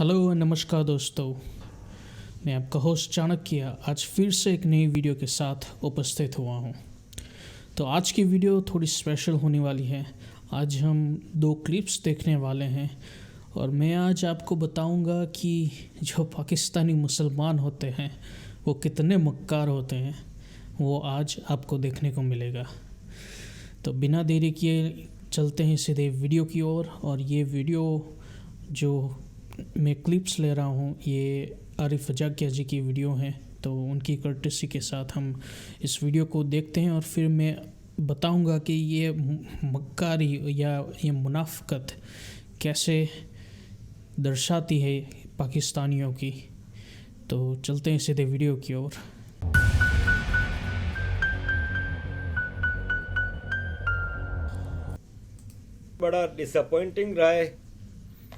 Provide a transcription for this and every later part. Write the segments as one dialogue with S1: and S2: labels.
S1: Hello नमस्कार दोस्तों। मैं आपका होस्ट चाणक्य आज फिर से एक नई वीडियो के साथ उपस्थित हुआ हूँ। तो आज की वीडियो थोड़ी स्पेशल होने वाली है। आज हम दो क्लिप्स देखने वाले हैं और मैं आज आपको बताऊंगा कि जो पाकिस्तानी मुसलमान होते हैं वो कितने मक्कार होते हैं, वो आज आपको देखने को मिलेगा। तो बिना देरी किए चलते हैं सीधे वीडियो की ओर। और ये वीडियो जो मैं क्लिप्स ले रहा हूँ ये आरिफ अजाकिया जी की वीडियो हैं, तो उनकी कर्टसी के साथ हम इस वीडियो को देखते हैं और फिर मैं बताऊंगा कि ये मक्कारी या ये मुनाफ़कत कैसे दर्शाती है पाकिस्तानियों की। तो चलते हैं सीधे वीडियो की ओर।
S2: बड़ा डिसअपॉइंटिंग रहा है।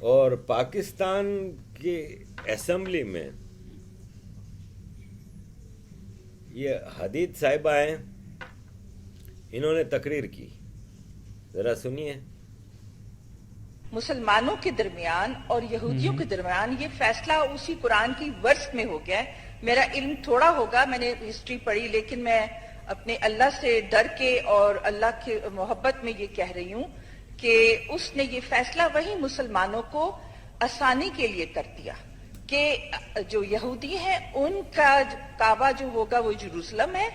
S2: और पाकिस्तान की असेंबली में ये हदीद साहिबा हैं, इन्होंने तकरीर की, जरा सुनिए।
S3: मुसलमानों के दरमियान और यहूदियों के दरमियान ये फैसला उसी कुरान की वर्स में हो गया है। मेरा इल्म थोड़ा होगा, मैंने हिस्ट्री पढ़ी, लेकिन मैं अपने अल्लाह से डर के और अल्लाह की मोहब्बत में ये कह रही हूँ कि उसने ये फैसला वही मुसलमानों को आसानी के लिए कर दिया कि जो यहूदी हैं उनका काबा जो होगा वो जेरूसलम है,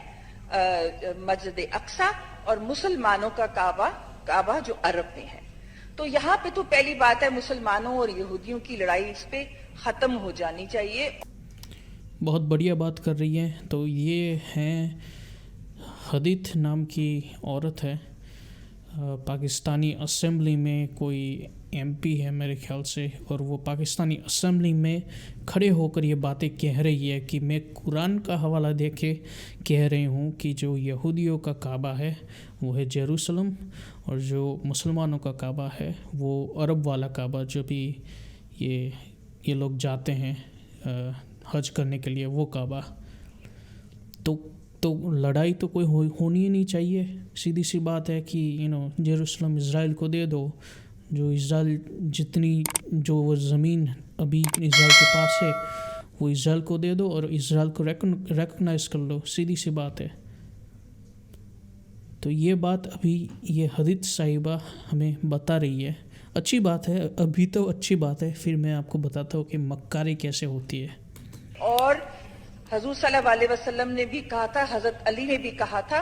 S3: मस्जिद अक्सा, और मुसलमानों का काबा जो अरब में है। तो यहाँ पे तो पहली बात है मुसलमानों और यहूदियों की लड़ाई इस पे ख़त्म हो जानी चाहिए।
S1: बहुत बढ़िया बात कर रही है। तो ये हैं हदीद नाम की औरत है, पाकिस्तानी असेंबली में कोई एमपी है मेरे ख्याल से, और वो पाकिस्तानी असेंबली में खड़े होकर ये बातें कह रही है कि मैं कुरान का हवाला दे के कह रही हूँ कि जो यहूदियों का काबा है वो है जेरूसलम, और जो मुसलमानों का काबा है वो अरब वाला काबा, जो भी ये लोग जाते हैं हज करने के लिए, वो काबा। तो लड़ाई तो कोई होनी ही नहीं चाहिए। सीधी सी बात है कि जेरूसलम इज़राइल को दे दो। जो इज़राइल जितनी जो वो ज़मीन अभी इज़राइल के पास है वो इज़राइल को दे दो और इज़राइल को रिकॉग्नाइज़ कर लो, सीधी सी बात है। तो ये बात अभी ये हदीद साहिबा हमें बता रही है। अच्छी बात है, अभी तो अच्छी बात है। फिर मैं आपको बताता हूँ कि मक्कारी कैसे होती है।
S3: और हजूर सल्लल्लाहु अलैहि वसल्लम ने भी कहा था, हजरत अली ने भी कहा था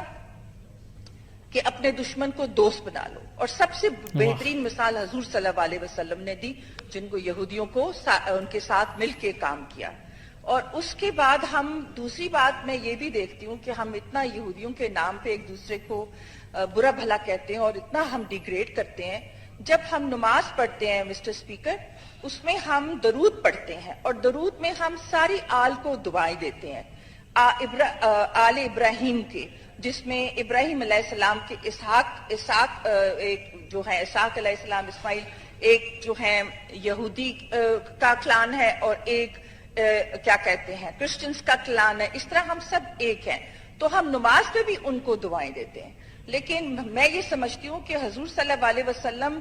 S3: कि अपने दुश्मन को दोस्त बना लो। और सबसे बेहतरीन मिसाल हजूर सल्लल्लाहु अलैहि वसल्लम ने दी, जिनको यहूदियों को उनके साथ मिलके काम किया। और उसके बाद हम दूसरी बात मैं ये भी देखती हूँ कि हम इतना यहूदियों के नाम पे एक दूसरे को बुरा भला कहते हैं और इतना हम डिग्रेड करते हैं। जब हम नमाज पढ़ते हैं मिस्टर स्पीकर, उसमें हम दरूद पढ़ते हैं और दरूद में हम सारी आल को दुआएं देते हैं, आले इब्राहिम के, जिसमें इब्राहिम अलैहिस्सलाम के इसहाक एक जो है इसहाक अलैहिस्सलाम, इस्माइल एक जो है यहूदी का क्लान है और एक क्या कहते हैं क्रिश्चियंस का क्लान है। इस तरह हम सब एक हैं, तो हम नमाज पे भी उनको दुआएं देते हैं। लेकिन मैं ये समझती हूँ कि हजूर सल्लल्लाहु अलैहि वसल्लम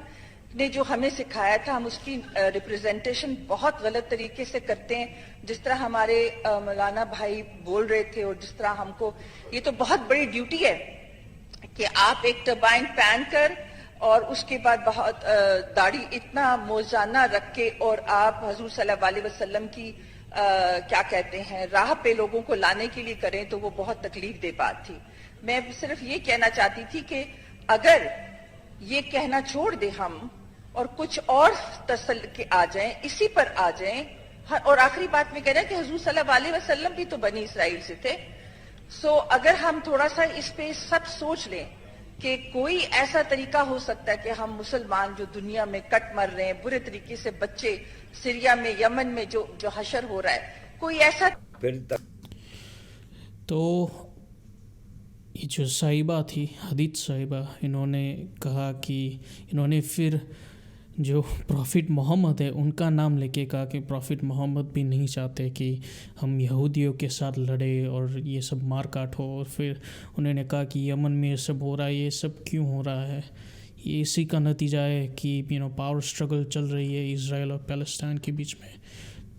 S3: ने जो हमें सिखाया था हम उसकी रिप्रेजेंटेशन बहुत गलत तरीके से करते हैं। जिस तरह हमारे मौलाना भाई बोल रहे थे, और जिस तरह हमको ये तो बहुत बड़ी ड्यूटी है कि आप एक टर्बाइन पहन कर और उसके बाद बहुत दाढ़ी इतना मोजाना रख के और आप हजूर सल्लल्लाहु अलैहि वसल्लम की क्या कहते हैं राह पे लोगों को लाने के लिए करें, तो वो बहुत तकलीफ दे बात थी। मैं सिर्फ ये कहना चाहती थी कि अगर ये कहना छोड़ दे हम और कुछ और तसल के आ जाएं, इसी पर आ जाएं। और आखिरी बात में कह रहा है कि हुजूर सल्लल्लाहु अलैहि वसल्लम भी तो बनी इसराइल से थे। सो अगर हम थोड़ा सा इस पे सब सोच लें कि कोई ऐसा तरीका हो सकता है कि हम मुसलमान जो दुनिया में कट मर रहे हैं बुरे तरीके से, बच्चे सीरिया में, यमन में जो हशर हो रहा है, कोई ऐसा
S1: तो ये जो साहिबा थी हदीद साहिबा, इन्होंने कहा कि इन्होंने फिर जो प्रॉफिट मोहम्मद है उनका नाम लेके कहा कि प्रॉफिट मोहम्मद भी नहीं चाहते कि हम यहूदियों के साथ लड़े और ये सब मार काट हो। और फिर उन्होंने कहा कि यमन में ये सब हो रहा है, ये सब क्यों हो रहा है, ये इसी का नतीजा है कि पावर स्ट्रगल चल रही है इज़राइल और पैलेस्टाइन के बीच में।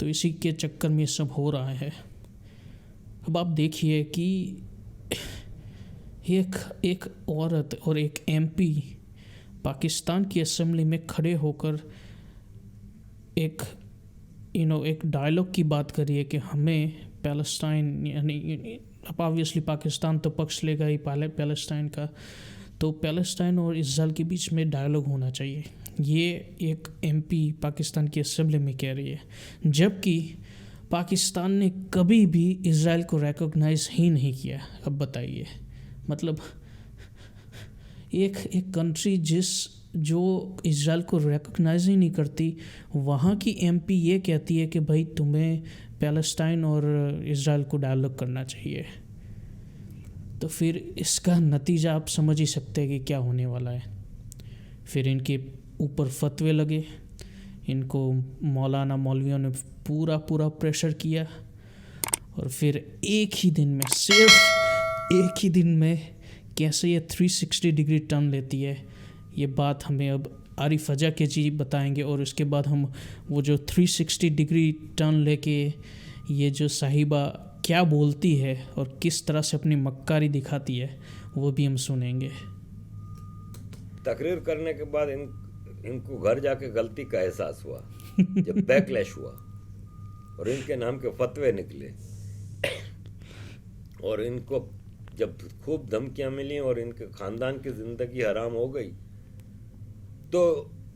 S1: तो इसी के चक्कर में ये सब हो रहा है। अब आप देखिए कि एक औरत और एक एमपी पाकिस्तान की असेंबली में खड़े होकर एक डायलॉग की बात करिए कि हमें पैलेस्टाइन, यानी अब ऑब्वियसली पाकिस्तान तो पक्ष लेगा ही पैलेस्टाइन का, तो पैलेस्टाइन और इज़राइल के बीच में डायलॉग होना चाहिए। ये एक एमपी पाकिस्तान की असेंबली में कह रही है, जबकि पाकिस्तान ने कभी भी इज़राइल को रिकॉग्नाइज ही नहीं किया। अब बताइए, मतलब एक कंट्री जो इज़राइल को रिकॉग्नाइज ही नहीं करती, वहाँ की एमपी ये कहती है कि भाई तुम्हें पैलेस्टाइन और इज़राइल को डायलॉग करना चाहिए। तो फिर इसका नतीजा आप समझ ही सकते हैं कि क्या होने वाला है। फिर इनके ऊपर फतवे लगे, इनको मौलवियों ने पूरा प्रेशर किया, और फिर सिर्फ एक ही दिन में कैसे ये 360 डिग्री टर्न लेती है, ये बात हमें अब आरिफ अजा के जी बताएंगे। और उसके बाद हम वो जो 360 डिग्री टर्न लेके ये जो साहिबा क्या बोलती है और किस तरह से अपनी मक्कारी दिखाती है, वो भी हम सुनेंगे।
S2: तकरीर करने के बाद इनको घर जाके गलती का एहसास हुआ जब बैकलैश हुआ और इनके नाम के फतवे निकले, और इनको जब खूब धमकियां मिली और इनके खानदान की जिंदगी हराम हो गई, तो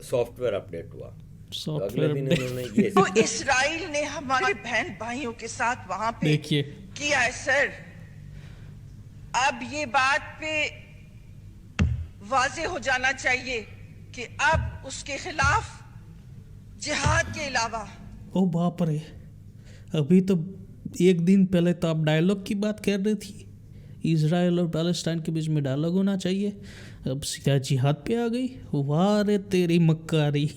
S2: सॉफ्टवेयर अपडेट हुआ। तो अगले दिन इन्होंने ये
S3: तो इस्राइल ने हमारे बहन भाइयों के साथ वहां पे किया है सर। अब ये बात पे वाजे हो जाना चाहिए कि अब उसके खिलाफ जिहाद के अलावा।
S1: ओ बाप रे, अभी तो एक दिन पहले तो आप डायलॉग की बात कर रही थी, इज़राइल और पैलेस्टाइन के बीच में डायलॉग होना चाहिए, अब सीधा जिहाद पे आ गई। वाह रे तेरी मक्कारी,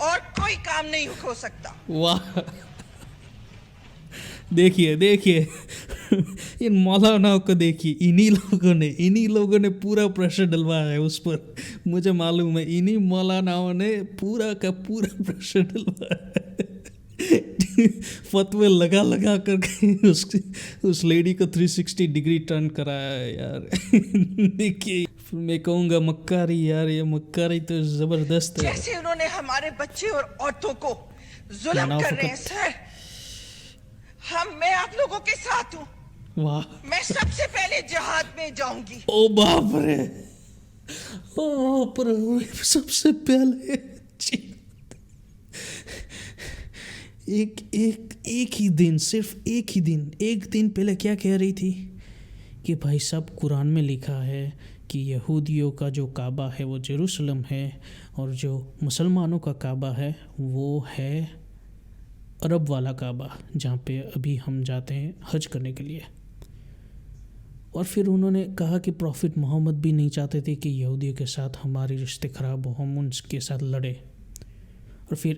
S3: और कोई काम नहीं हो सकता।
S1: वाह, देखिए इन मौलानाओं को देखिए, इन्हीं लोगों ने पूरा प्रेशर डलवाया है उस पर। मुझे मालूम है, इन्हीं मौलानाओं ने पूरा का पूरा प्रेशर डलवाया है। फतवे लगा करके उस लेडी को 360 डिग्री टर्न कराया है यार। देखिए, मैं कहूँगा मक्कारी यार, ये मक्कारी तो जबरदस्त है।
S3: जैसे उन्होंने हमारे बच्चे और औरतों को जुल्म कर रहे हैं सर, मैं आप लोगों के साथ हूँ।
S1: वाह,
S3: मैं सबसे पहले जिहाद में जाऊंगी।
S1: ओ बाप रे, सबसे पहले एक ही दिन, सिर्फ एक दिन पहले क्या कह रही थी कि भाई साहब कुरान में लिखा है कि यहूदियों का जो काबा है वो जेरूसलम है, और जो मुसलमानों का काबा है वो है अरब वाला काबा, जहाँ पे अभी हम जाते हैं हज करने के लिए। और फिर उन्होंने कहा कि प्रॉफिट मोहम्मद भी नहीं चाहते थे कि यहूदियों के साथ हमारे रिश्ते ख़राब हो, हम उनके साथ लड़े। और फिर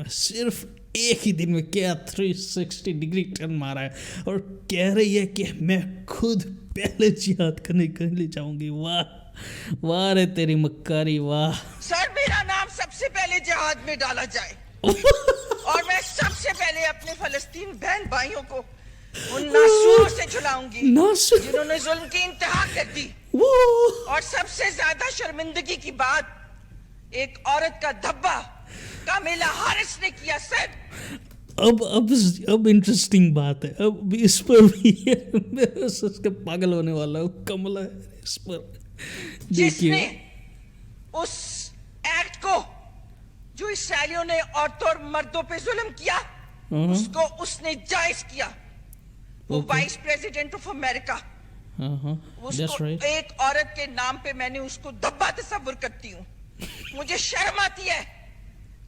S1: सिर्फ एक ही दिन में क्या 360 डिग्री टर्न मारा है, और कह रही है कि मैं खुद पहले जिहाद करने के लिए जाऊंगी। वाह रे तेरी मक्कारी, वाह।
S3: सर, मेरा नाम सबसे पहले जिहाद में डाला जाए और मैं सबसे पहले अपने फलस्तीन बहन भाइयों को उन नासूरों से छुड़ाऊंगी जिन्होंने जुल्म की इंतहा कर दी। और सबसे ज्यादा शर्मिंदगी की बात एक औरत का धब्बा कामिला हारिस ने किया सर।
S1: अब इंटरेस्टिंग बात है, अब इस पर भी मैं उसके पागल होने वाला हूँ। कमला इस पर
S3: जिसने उस एक्ट को जो इसराइलियों ने औरतों और मर्दों पे जुल्म किया, उसने जायज किया। वो वाइस प्रेसिडेंट ऑफ अमेरिका, उसको एक औरत के नाम पे मैंने उसको धब्बा तस्वुर करती हूँ। मुझे शर्म आती है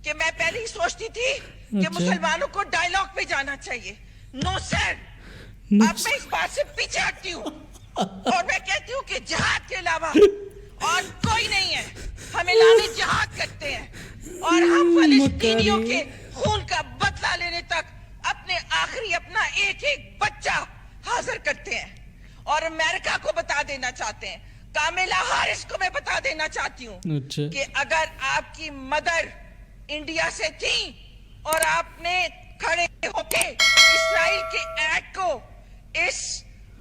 S3: कि मैं पहले ही सोचती थी कि मुसलमानों को डायलॉग पे जाना चाहिए। नो सर, अब मैं इस बात से पीछे हटती हूँ और मैं कहती हूँ कि जिहाद के अलावा और कोई नहीं है। हम ऐलान जिहाद करते हैं और हम फलस्तीनियों के खून का बदला लेने तक अपना एक एक बच्चा हाजिर करते हैं। और अमेरिका को बता देना चाहते हैं, कामिला हारिस को मैं बता देना चाहती हूँ
S1: अच्छा।
S3: कि अगर आपकी मदर इंडिया से थी और आपने खड़े होके इस्राइल के एक्ट को, इस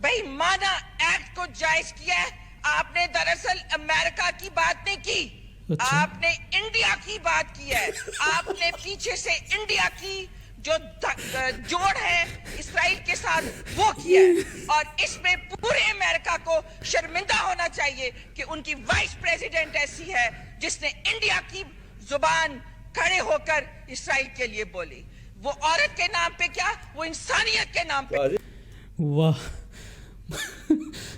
S3: बेईमाना एक्ट को जायज किया है, आपने दरअसल अमेरिका की बात नहीं की,
S1: अच्छा।
S3: आपने इंडिया की बात की है। आपने पीछे से इंडिया की जो जोड़ है इस्राइल के साथ वो किया है, और इसमें पूरे अमेरिका को शर्मिंदा होना चाहिए कि उनकी वाइस प्रेसिडेंट ऐसी है जिसने इंडिया की जुबान खड़े होकर इस्राइल के लिए बोली। वो औरत के नाम पे क्या, वो इंसानियत के नाम पे।
S1: वाह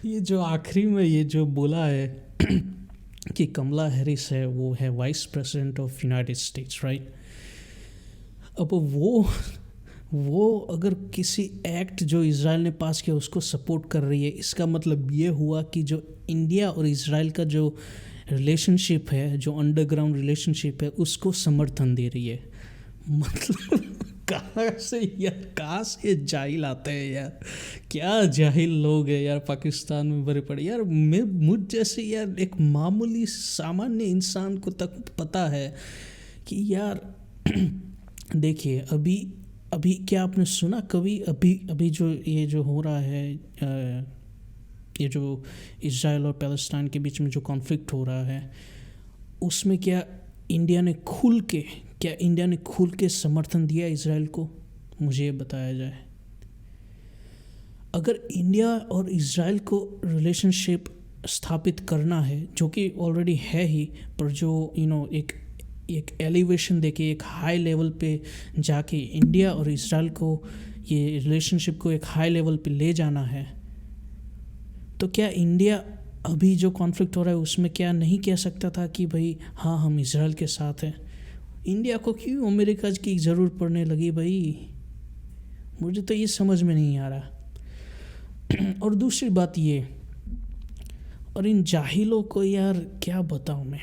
S1: ये जो आखिरी में ये जो बोला है कि कमला हैरिस है, वो है vice president of United states, right. अब वो अगर किसी एक्ट जो इज़राइल ने पास किया उसको सपोर्ट कर रही है, इसका मतलब ये हुआ कि जो इंडिया और इज़राइल का जो रिलेशनशिप है, जो अंडरग्राउंड रिलेशनशिप है, उसको समर्थन दे रही है। मतलब कहाँ से जाहिल आते हैं यार, क्या जाहिल लोग हैं यार पाकिस्तान में भरे पड़े यार। मुझ जैसे यार एक मामूली सामान्य इंसान को तक पता है कि यार देखिए अभी क्या आपने सुना कभी, अभी जो ये जो हो रहा है, ये जो इज़राइल और पैलेस्टाइन के बीच में जो कॉन्फ्लिक्ट हो रहा है, उसमें क्या इंडिया ने खुल के समर्थन दिया इज़राइल को? मुझे ये बताया जाए। अगर इंडिया और इज़राइल को रिलेशनशिप स्थापित करना है, जो कि ऑलरेडी है ही, पर जो एक एलिवेशन देके एक हाई लेवल पे जाके इंडिया और इज़राइल को ये रिलेशनशिप को एक हाई लेवल पे ले जाना है, तो क्या इंडिया अभी जो कॉन्फ्लिक्ट हो रहा है उसमें क्या नहीं कह सकता था कि भाई हाँ हम इज़राइल के साथ हैं? इंडिया को क्यों अमेरिका की ज़रूरत पड़ने लगी भाई? मुझे तो ये समझ में नहीं आ रहा। और दूसरी बात ये, और इन जाहिलों को यार क्या बताऊँ मैं,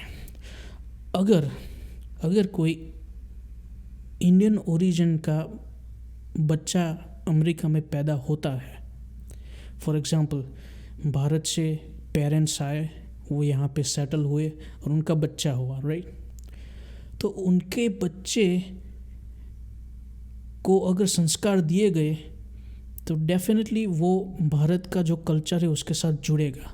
S1: अगर कोई इंडियन ओरिजिन का बच्चा अमेरिका में पैदा होता है, फॉर एग्ज़ाम्पल भारत से पेरेंट्स आए, वो यहाँ पे सेटल हुए और उनका बच्चा हुआ, राइट, तो उनके बच्चे को अगर संस्कार दिए गए तो डेफिनेटली वो भारत का जो कल्चर है उसके साथ जुड़ेगा,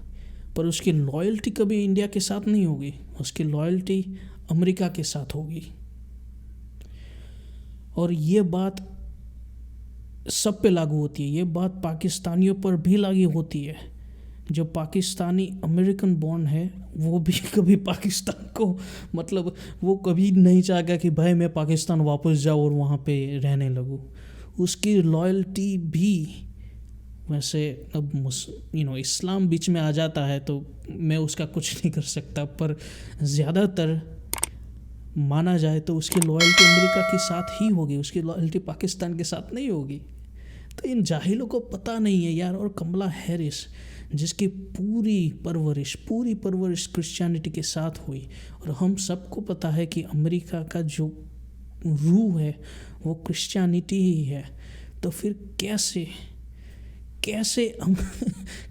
S1: पर उसकी लॉयल्टी कभी इंडिया के साथ नहीं होगी, उसकी लॉयल्टी अमेरिका के साथ होगी। और ये बात सब पे लागू होती है, ये बात पाकिस्तानियों पर भी लागू होती है। जो पाकिस्तानी अमेरिकन बॉर्न है वो भी कभी पाकिस्तान को, मतलब वो कभी नहीं चाहेगा कि भाई मैं पाकिस्तान वापस जाऊँ और वहाँ पे रहने लगूँ। उसकी लॉयल्टी भी, वैसे अब इस्लाम बीच में आ जाता है तो मैं उसका कुछ नहीं कर सकता, पर ज़्यादातर माना जाए तो उसकी लॉयल्टी अमेरिका के साथ ही होगी, उसकी लॉयल्टी पाकिस्तान के साथ नहीं होगी। तो इन जाहिलों को पता नहीं है यार। और कमला हैरिस जिसकी पूरी परवरिश क्रिश्चियनिटी के साथ हुई, और हम सबको पता है कि अमेरिका का जो रूह है वो क्रिश्चियनिटी ही है, तो फिर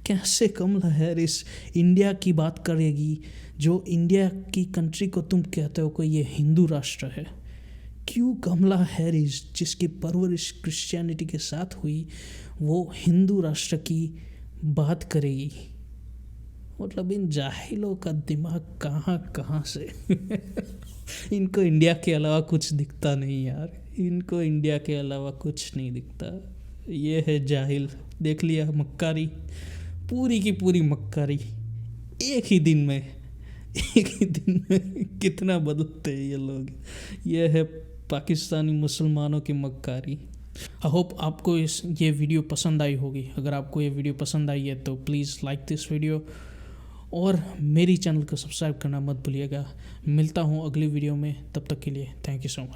S1: कैसे कमला हैरिस इंडिया की बात करेगी, जो इंडिया की कंट्री को तुम कहते हो कि ये हिंदू राष्ट्र है? क्यों कमला हैरिस जिसकी परवरिश क्रिश्चियनिटी के साथ हुई वो हिंदू राष्ट्र की बात करेगी? मतलब इन जाहिलों का दिमाग कहाँ से इनको इंडिया के अलावा कुछ दिखता नहीं यार, इनको इंडिया के अलावा कुछ नहीं दिखता। ये है जाहिल, देख लिया मक्कारी, पूरी की पूरी मक्कारी। एक ही दिन में कितना बदलते हैं ये लोग। ये है पाकिस्तानी मुसलमानों की मक्कारी। आई होप आपको ये वीडियो पसंद आई होगी। अगर आपको ये वीडियो पसंद आई है तो प्लीज़ लाइक दिस वीडियो और मेरी चैनल को सब्सक्राइब करना मत भूलिएगा। मिलता हूँ अगली वीडियो में, तब तक के लिए थैंक यू सो मच।